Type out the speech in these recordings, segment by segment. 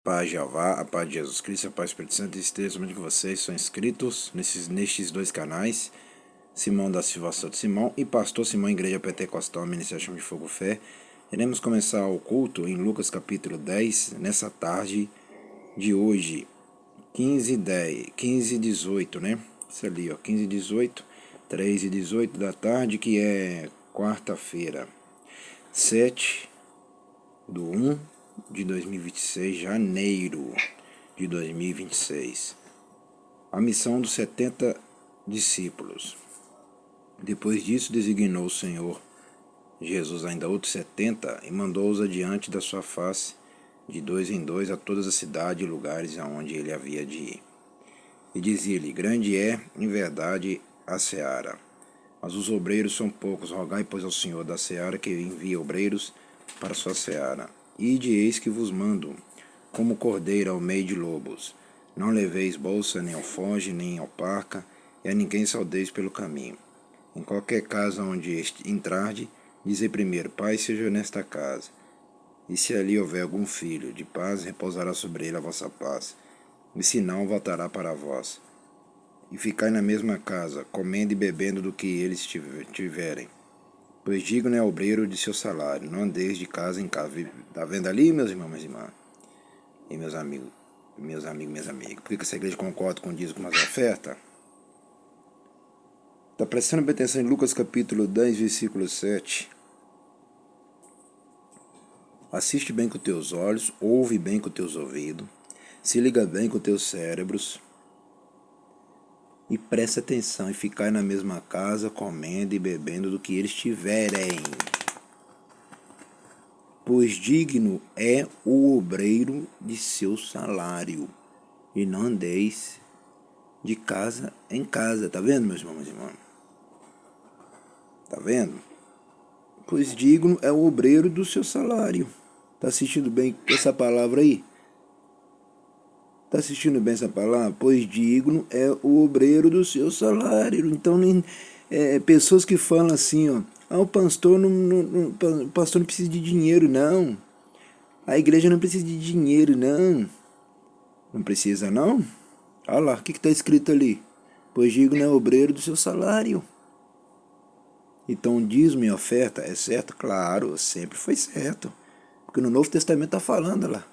Paz de Jeová, a paz de Jesus Cristo, a paz do Espírito Santo esteja com vocês. São inscritos nestes dois canais, Simão da Silva Souto Simão e Pastor Simão, Igreja Pentecostal, Ministério Chama de Fogo Fé. Iremos começar o culto em Lucas capítulo 10, nessa tarde de hoje, 15:18, né? Isso ali, ó, 15:18, 3:18 da tarde, que é quarta-feira, 7/1/2026, janeiro de 2026. A missão dos 70 discípulos. Depois disso, designou o Senhor Jesus ainda outros 70 e mandou-os adiante da sua face, de dois em dois, a todas as cidades e lugares aonde ele havia de ir. E dizia-lhe: grande é, em verdade, a seara, mas os obreiros são poucos. Rogai, pois, ao Senhor da seara que envie obreiros para a sua seara. Ide, eis que vos mando, como cordeiro ao meio de lobos. Não leveis bolsa, nem alforje, nem alparca, e a ninguém saudeis pelo caminho. Em qualquer casa onde entrarde, dizei primeiro: paz seja nesta casa. E se ali houver algum filho de paz, repousará sobre ele a vossa paz. E se não, voltará para vós. E ficai na mesma casa, comendo e bebendo do que eles tiverem. Pois digno é o obreiro de seu salário. Não andeis de casa em casa. Está vendo ali, meus irmãos, minhas irmãs? E meus amigos, minhas amigas? Por que essa igreja concorda com o dízimo com as ofertas? Está prestando bem atenção em Lucas capítulo 10, versículo 7. Assiste bem com teus olhos, ouve bem com teus ouvidos, se liga bem com teus cérebros e presta atenção e ficai na mesma casa, comendo e bebendo do que eles tiverem. Pois digno é o obreiro de seu salário, e não andeis de casa em casa. Tá vendo, meus irmãos e irmãs? Tá vendo? Pois digno é o obreiro do seu salário. Tá assistindo bem essa palavra aí? Tá assistindo bem essa palavra? Pois digno é o obreiro do seu salário. Então, pessoas que falam assim, ó, o pastor o pastor não precisa de dinheiro, não. A igreja não precisa de dinheiro, não. Não precisa, não? Olha lá, o que está escrito ali? Pois digno é o obreiro do seu salário. Então, dízimo e oferta é certo? Claro, sempre foi certo. Porque no Novo Testamento está falando lá.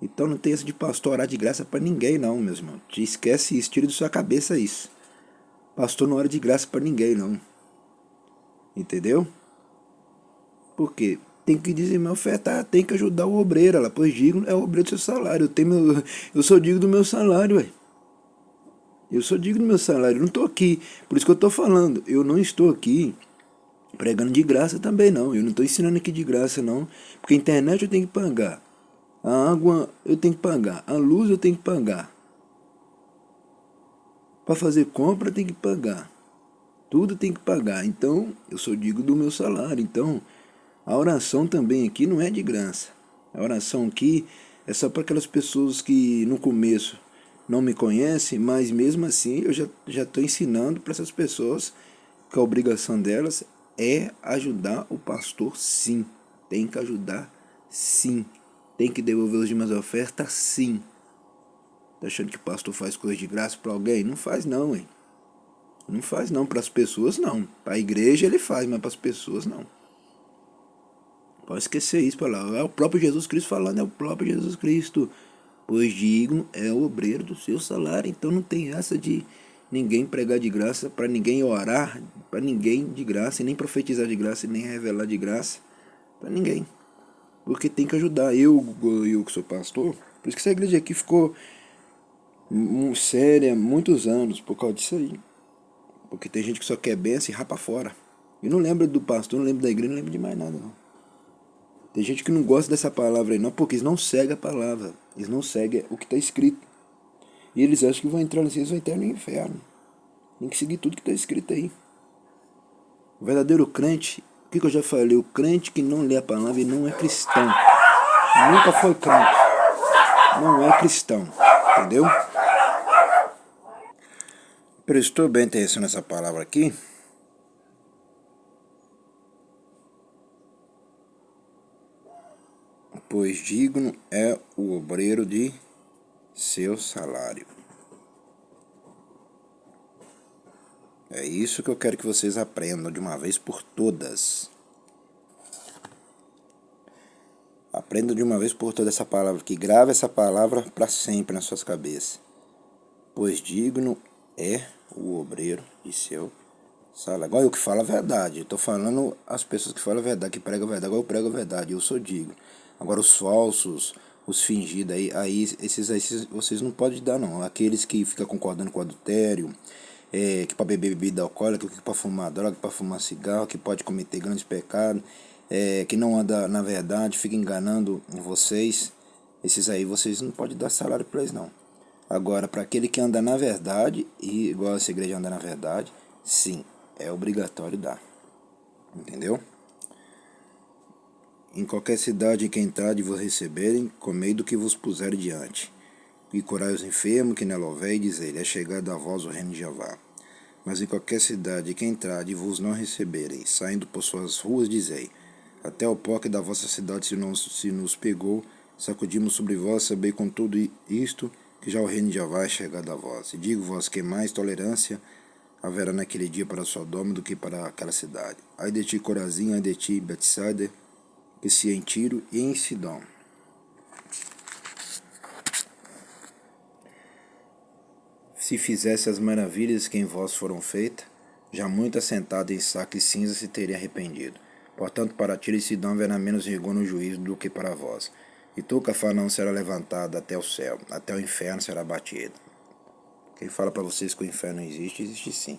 Então não tem essa de pastor orar de graça para ninguém, não, meus irmãos. Te esquece isso, tira de sua cabeça isso. Pastor não ora de graça para ninguém, não. Entendeu? Por quê? Tem que dizimar, ofertar, tem que ajudar o obreiro. Ela, pois digno é o obreiro do seu salário. Eu sou digno do meu salário, ué. Eu sou digno do meu salário. Eu não estou aqui. Por isso que eu estou falando. Eu não estou aqui pregando de graça também, não. Eu não estou ensinando aqui de graça, não. Porque a internet eu tenho que pagar. A água eu tenho que pagar. A luz eu tenho que pagar. Para fazer compra eu tenho que pagar. Tudo tem que pagar. Então, eu sou digno do meu salário. Então, a oração também aqui não é de graça. A oração aqui é só para aquelas pessoas que no começo não me conhecem, mas mesmo assim eu já estou ensinando para essas pessoas que a obrigação delas é ajudar o pastor, sim. Tem que ajudar, sim. Tem que devolver os dízimos da oferta, sim. Tá achando que o pastor faz coisa de graça para alguém? Não faz não, hein? Não faz não, para as pessoas não. Para a igreja ele faz, mas para as pessoas não. Pode esquecer isso, para lá. É o próprio Jesus Cristo falando, é o próprio Jesus Cristo. Pois digno é o obreiro do seu salário. Então não tem essa de ninguém pregar de graça, para ninguém orar, para ninguém de graça, e nem profetizar de graça, e nem revelar de graça, para ninguém. Porque tem que ajudar. Eu que sou pastor, por isso que essa igreja aqui ficou séria há muitos anos, por causa disso aí. Porque tem gente que só quer benção e rapa fora. Eu não lembro do pastor, não lembro da igreja, não lembro de mais nada, não. Tem gente que não gosta dessa palavra aí, não, porque eles não seguem a palavra. Eles não seguem o que está escrito. E eles acham que vão entrar no céu, eles vão entrar no inferno. Tem que seguir tudo que está escrito aí. O verdadeiro crente, o que eu já falei? O crente que não lê a palavra e não é cristão. Nunca foi crente. Não é cristão. Entendeu? Prestou bem atenção nessa palavra aqui? pois digno é o obreiro de seu salário. É isso que eu quero que vocês aprendam de uma vez por todas. Aprendam de uma vez por todas essa palavra, que grave essa palavra para sempre nas suas cabeças. Pois digno é o obreiro de seu salário. Igual eu que falo a verdade. Eu estou falando as pessoas que falam a verdade, que pregam a verdade. Igual eu prego a verdade, eu sou digno. Agora os falsos, os fingidos, esses vocês não podem dar não. Aqueles que ficam concordando com o adultério, que para beber bebida alcoólica, que para fumar droga, que para fumar cigarro, que pode cometer grandes pecados, que não anda na verdade, fica enganando vocês. Esses aí vocês não podem dar salário para eles não. Agora, para aquele que anda na verdade, e igual essa igreja anda na verdade, sim, é obrigatório dar. Entendeu? Em qualquer cidade em que entrardes vos receberem, comei do que vos puserem diante. E curai os enfermos, que nela houver, e dizei, é chegado a vós o reino de Jeová. Mas em qualquer cidade em que entrardes vos não receberem, saindo por suas ruas, dizei, até o pó que da vossa cidade se nos pegou, sacudimos sobre vós, sabei com tudo isto, que já o reino de Jeová é chegado a vós. E digo-vos que mais tolerância haverá naquele dia para Sodoma do que para aquela cidade. Ai de ti, Corazim, ai de ti, Betsaida, que se em Tiro e em Sidom. Se fizesse as maravilhas que em vós foram feitas, já muito assentado em saco e cinza se teria arrependido. Portanto, para Tiro e Sidom haverá menos rigor no juízo do que para vós. E tu, Cafarnaum, será levantado até o céu, até o inferno será batido. Quem fala para vocês que o inferno não existe, existe sim.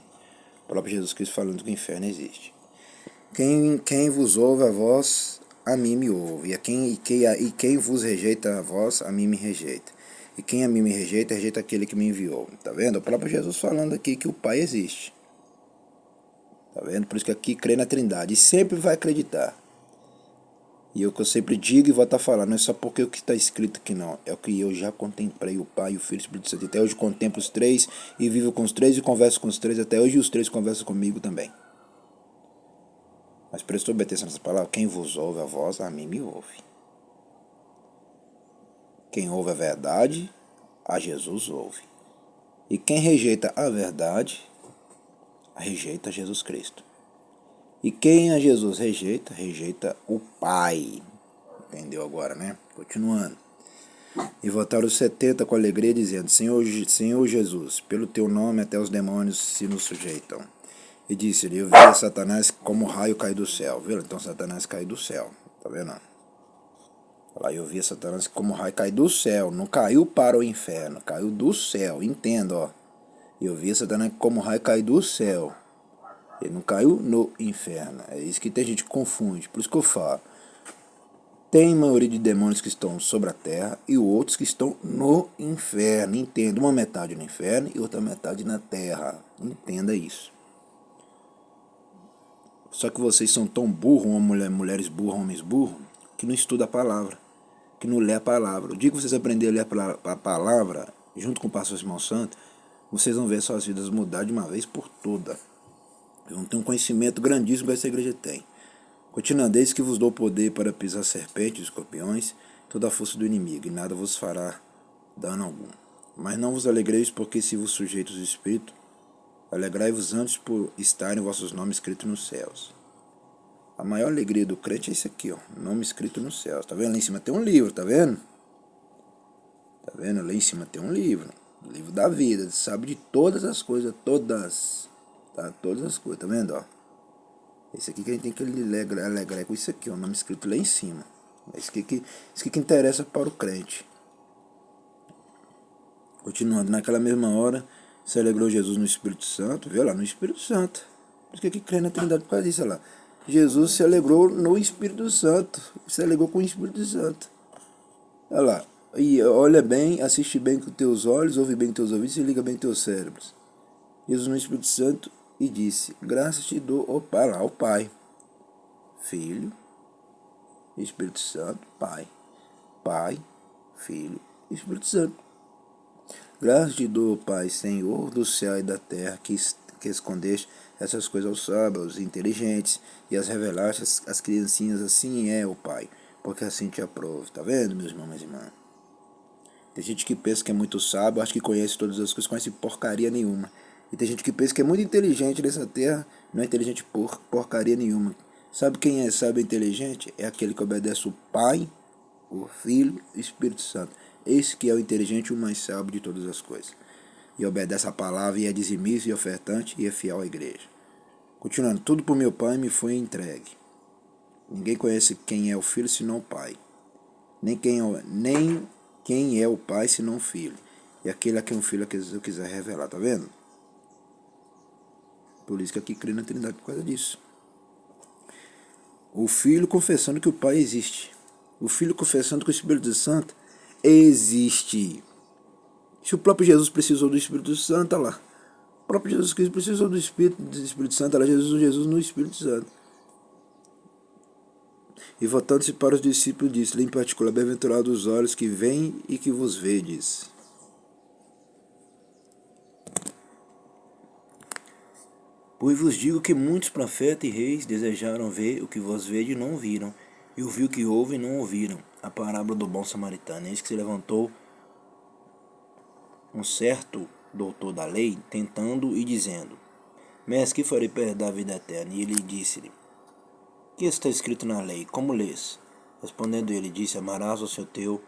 O próprio Jesus Cristo falando que o inferno existe. Quem vos ouve a vós, a mim me ouve. E quem vos rejeita a vós, a mim me rejeita. E quem a mim me rejeita, rejeita aquele que me enviou. Tá vendo? O próprio Jesus falando aqui que o Pai existe. Tá vendo? Por isso que aqui crê na Trindade. E sempre vai acreditar. E o que eu sempre digo e vou estar falando, não é só porque o que está escrito aqui não. É o que eu já contemplei, o Pai, o Filho e o Espírito Santo. Até hoje contemplo os três e vivo com os três e converso com os três. Até hoje os três conversam comigo também. Mas prestou bem atenção nessa palavra? Quem vos ouve a voz, a mim me ouve. Quem ouve a verdade, a Jesus ouve. E quem rejeita a verdade, rejeita Jesus Cristo. E quem a Jesus rejeita, rejeita o Pai. Entendeu agora, né? Continuando. E voltaram os 70 com alegria, dizendo, Senhor Jesus, pelo teu nome até os demônios se nos sujeitam. E disse-lhe, eu vi Satanás como raio cair do céu. Viu? Então Satanás caiu do céu. Tá vendo? Lá eu vi Satanás como raio cair do céu. Não caiu para o inferno, caiu do céu. Entenda, ó. Eu vi Satanás como raio cair do céu. Ele não caiu no inferno. É isso que tem gente que confunde. Por isso que eu falo. Tem maioria de demônios que estão sobre a terra e outros que estão no inferno. Entenda, uma metade no inferno e outra metade na terra. Entenda isso. Só que vocês são tão burros, mulheres burras, homens burros, que não estudam a palavra, que não lê a palavra. O dia que vocês aprenderem a ler a palavra, junto com o pastor Simão Santo, vocês vão ver suas vidas mudar de uma vez por toda. Vão ter um conhecimento grandíssimo que essa igreja tem. Continuando, eis que vos dou poder para pisar serpentes e escorpiões, toda a força do inimigo, e nada vos fará dano algum. Mas não vos alegreis, porque se vos sujeitos o Espírito, alegrai-vos antes por estarem vossos nomes escritos nos céus. A maior alegria do crente é isso aqui, ó, nome escrito nos céus. Tá vendo? Lá em cima tem um livro, tá vendo? Tá vendo? Lá em cima tem um livro, o livro da vida, sabe de todas as coisas, todas, tá? Todas as coisas, tá vendo, ó? Esse aqui que a gente tem que alegrar com isso aqui, ó, o nome escrito lá em cima. Isso aqui que interessa para o crente. Continuando, naquela mesma hora, se alegrou Jesus no Espírito Santo, viu lá, no Espírito Santo. Por isso que aqui crê na Trindade por causa disso, olha lá. Jesus se alegrou no Espírito Santo, se alegrou com o Espírito Santo. Olha lá, e olha bem, assiste bem com teus olhos, ouve bem com teus ouvidos e liga bem com teus cérebros. Jesus no Espírito Santo e disse, graças te dou, opa, lá, o Pai, Filho, Espírito Santo, Pai, Pai, Filho, Espírito Santo. Graças te dou, Pai, Senhor do céu e da terra, que escondeste essas coisas aos sábios, aos inteligentes, e as revelaste às criancinhas, assim é, ó Pai. porque assim te aprove. Tá vendo, meus irmãos e irmãs? Tem gente que pensa que é muito sábio, acha que conhece todas as coisas, conhece porcaria nenhuma. E tem gente que pensa que é muito inteligente nessa terra, não é inteligente porcaria nenhuma. Sabe quem é sábio e inteligente? É aquele que obedece o Pai, o Filho e o Espírito Santo. Esse que é o inteligente e o mais sábio de todas as coisas. E obedece a palavra e é dizimista e ofertante e é fiel à igreja. Continuando, tudo por meu Pai me foi entregue. Ninguém conhece quem é o Filho senão o Pai. Nem quem é o Pai senão o Filho. E aquele a quem o Filho eu quiser revelar, tá vendo? Por isso que aqui crê na Trindade por causa disso. O Filho confessando que o Pai existe. O Filho confessando que o Espírito Santo existe. Se o próprio Jesus precisou do Espírito Santo, olha lá. O próprio Jesus Cristo precisou do Espírito Santo, olha lá, Jesus no Espírito Santo. E voltando-se para os discípulos, disse-lhe em particular: bem-aventurados os olhos que veem e que vos vedes. Pois vos digo que muitos profetas e reis desejaram ver o que vós vedes e não viram, e ouvir o que ouvem e não ouviram. A parábola do bom samaritano. Eis que se levantou um certo doutor da lei, tentando e dizendo: Mestre, que farei para herdar a vida eterna? E ele disse-lhe: Que está escrito na lei? Como lês? Respondendo ele, disse: Amarás ao seu teu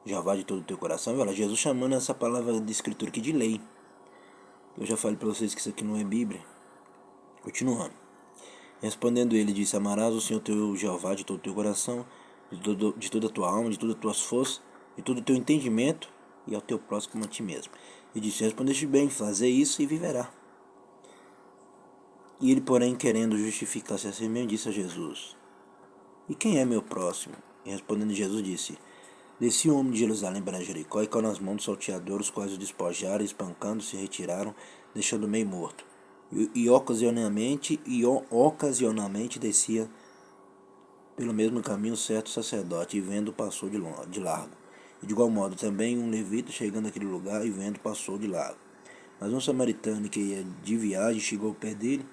Jeová de todo o teu coração. Olha, Jesus chamando essa palavra de escritura aqui de lei. Eu já falei para vocês que isso aqui não é Bíblia. Continuando. Respondendo ele, disse: Amarás o Senhor teu Jeová de todo o teu coração, de toda a tua alma, de todas as tuas forças, de todo o teu entendimento, e ao teu próximo como a ti mesmo. E disse: Respondeste bem, fazer isso e viverá. E ele, porém, querendo justificar-se a si mesmo, disse a Jesus: E quem é meu próximo? E respondendo Jesus, disse: Descia um homem de Jerusalém para Jericó e caiu nas mãos dos salteadores, os quais o despojaram, espancando, se retiraram, deixando meio morto. E ocasionalmente descia pelo mesmo caminho certo sacerdote, e vendo passou de largo. E de igual modo também um levita, chegando àquele lugar, e vendo passou de largo. Mas um samaritano que ia de viagem chegou ao pé dele,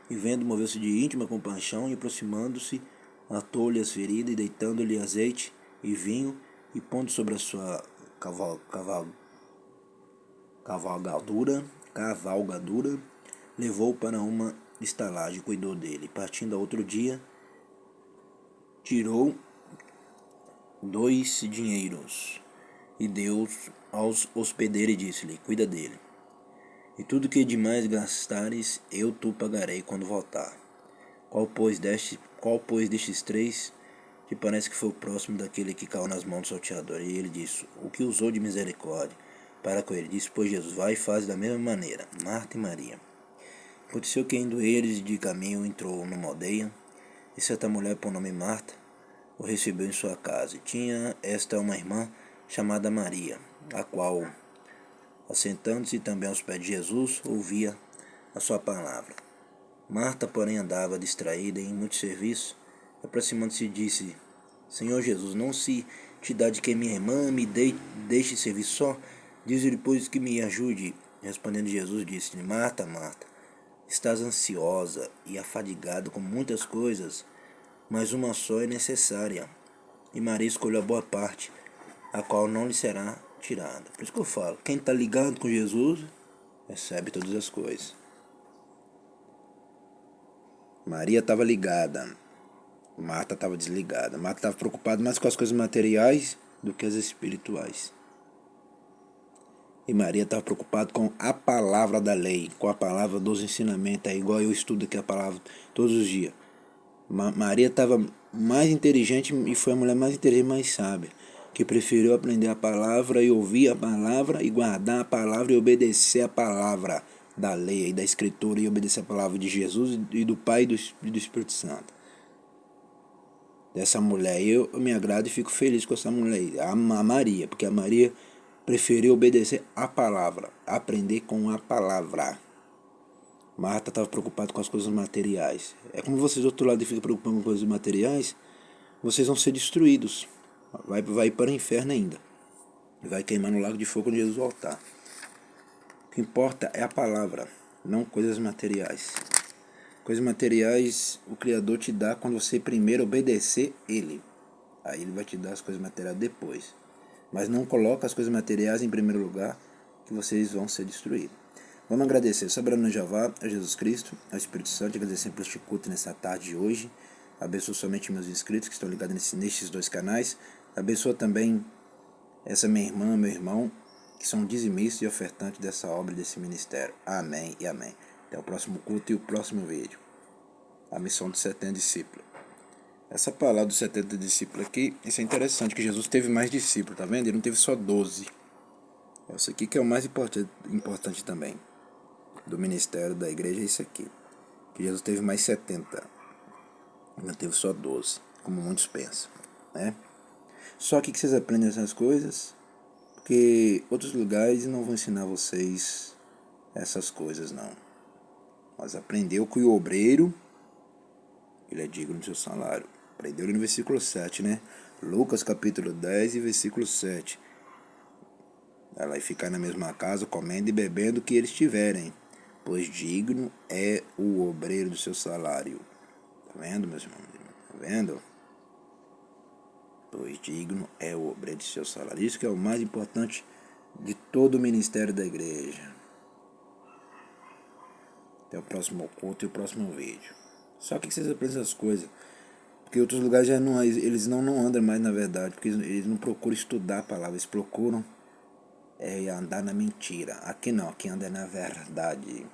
e vendo moveu-se de íntima compaixão, e aproximando-se, atou-lhe as feridas, e deitando-lhe azeite e vinho, e pondo sobre a sua cavalgadura, levou-o para uma estalagem e cuidou dele. Partindo a outro dia, tirou 2 dinheiros e deu aos hospedeiros e disse-lhe: Cuida dele. E tudo que demais gastares, eu tu pagarei quando voltar. Qual, pois, destes 3 te parece que foi o próximo daquele que caiu nas mãos do salteador? E ele disse: O que usou de misericórdia para com ele. Disse, pois, Jesus: Vai e faz da mesma maneira. Marta e Maria. Aconteceu que, indo eles de caminho, entrou numa aldeia, e certa mulher, por nome Marta, o recebeu em sua casa. E tinha esta uma irmã chamada Maria, a qual, assentando-se também aos pés de Jesus, ouvia a sua palavra. Marta, porém, andava distraída em muito serviço. Aproximando-se, disse: Senhor Jesus, não se te dá de que minha irmã me deixe servir só? Diz-lhe, pois, que me ajude. Respondendo Jesus, disse-lhe: Marta, Marta, estás ansiosa e afadigada com muitas coisas, mas uma só é necessária. E Maria escolheu a boa parte, a qual não lhe será tirada. Por isso que eu falo, quem está ligado com Jesus, recebe todas as coisas. Maria estava ligada, Marta estava desligada. Marta estava preocupada mais com as coisas materiais do que as espirituais. E Maria estava preocupada com a palavra da lei, com a palavra dos ensinamentos. É igual eu estudo aqui a palavra todos os dias. Maria estava mais inteligente e foi a mulher mais inteligente e mais sábia, que preferiu aprender a palavra e ouvir a palavra e guardar a palavra e obedecer a palavra da lei e da escritura e obedecer a palavra de Jesus e do Pai e do Espírito Santo. Dessa mulher eu me agrado e fico feliz com essa mulher, a Maria, porque a Maria preferiu obedecer a palavra, aprender com a palavra. Marta estava preocupada com as coisas materiais. É como vocês do outro lado ficam preocupados com coisas materiais, vocês vão ser destruídos. Vai para o inferno ainda. Vai queimar no lago de fogo quando Jesus voltar. O que importa é a palavra, não coisas materiais. Coisas materiais o Criador te dá quando você primeiro obedecer Ele. Aí ele vai te dar as coisas materiais depois. Mas não coloca as coisas materiais em primeiro lugar, que vocês vão ser destruídos. Vamos agradecer, soberano Jeová, a Jesus Cristo, ao Espírito Santo, agradecer por este culto nessa tarde de hoje. Abençoa somente meus inscritos que estão ligados nestes 2 canais. Abençoa também essa minha irmã, meu irmão, que são dizimistas e ofertantes dessa obra e desse ministério. Amém e amém. Até o próximo culto e o próximo vídeo. A missão dos 70 discípulos. Essa palavra dos 70 discípulos aqui, isso é interessante, que Jesus teve mais discípulos, tá vendo? Ele não teve só 12. Isso aqui que é o mais importante também do ministério da igreja, é isso aqui. Que Jesus teve mais 70. Não teve só 12, como muitos pensam, né? Só que vocês aprendem essas coisas, porque outros lugares não vão ensinar vocês essas coisas, não. Mas aprendeu que o obreiro, ele é digno do seu salário. Aprendeu ali no versículo 7, né? Lucas capítulo 10 e versículo 7. Ela vai ficar na mesma casa, comendo e bebendo o que eles tiverem, pois digno é o obreiro do seu salário. Tá vendo, meus irmãos? Tá vendo? Pois digno é o obreiro do seu salário. Isso que é o mais importante de todo o ministério da igreja. Até o próximo culto e o próximo vídeo. Só que vocês aprendem essas coisas, porque outros lugares já não, eles não andam mais na verdade, porque eles não procuram estudar a palavra, eles procuram andar na mentira. Aqui não, aqui anda na verdade.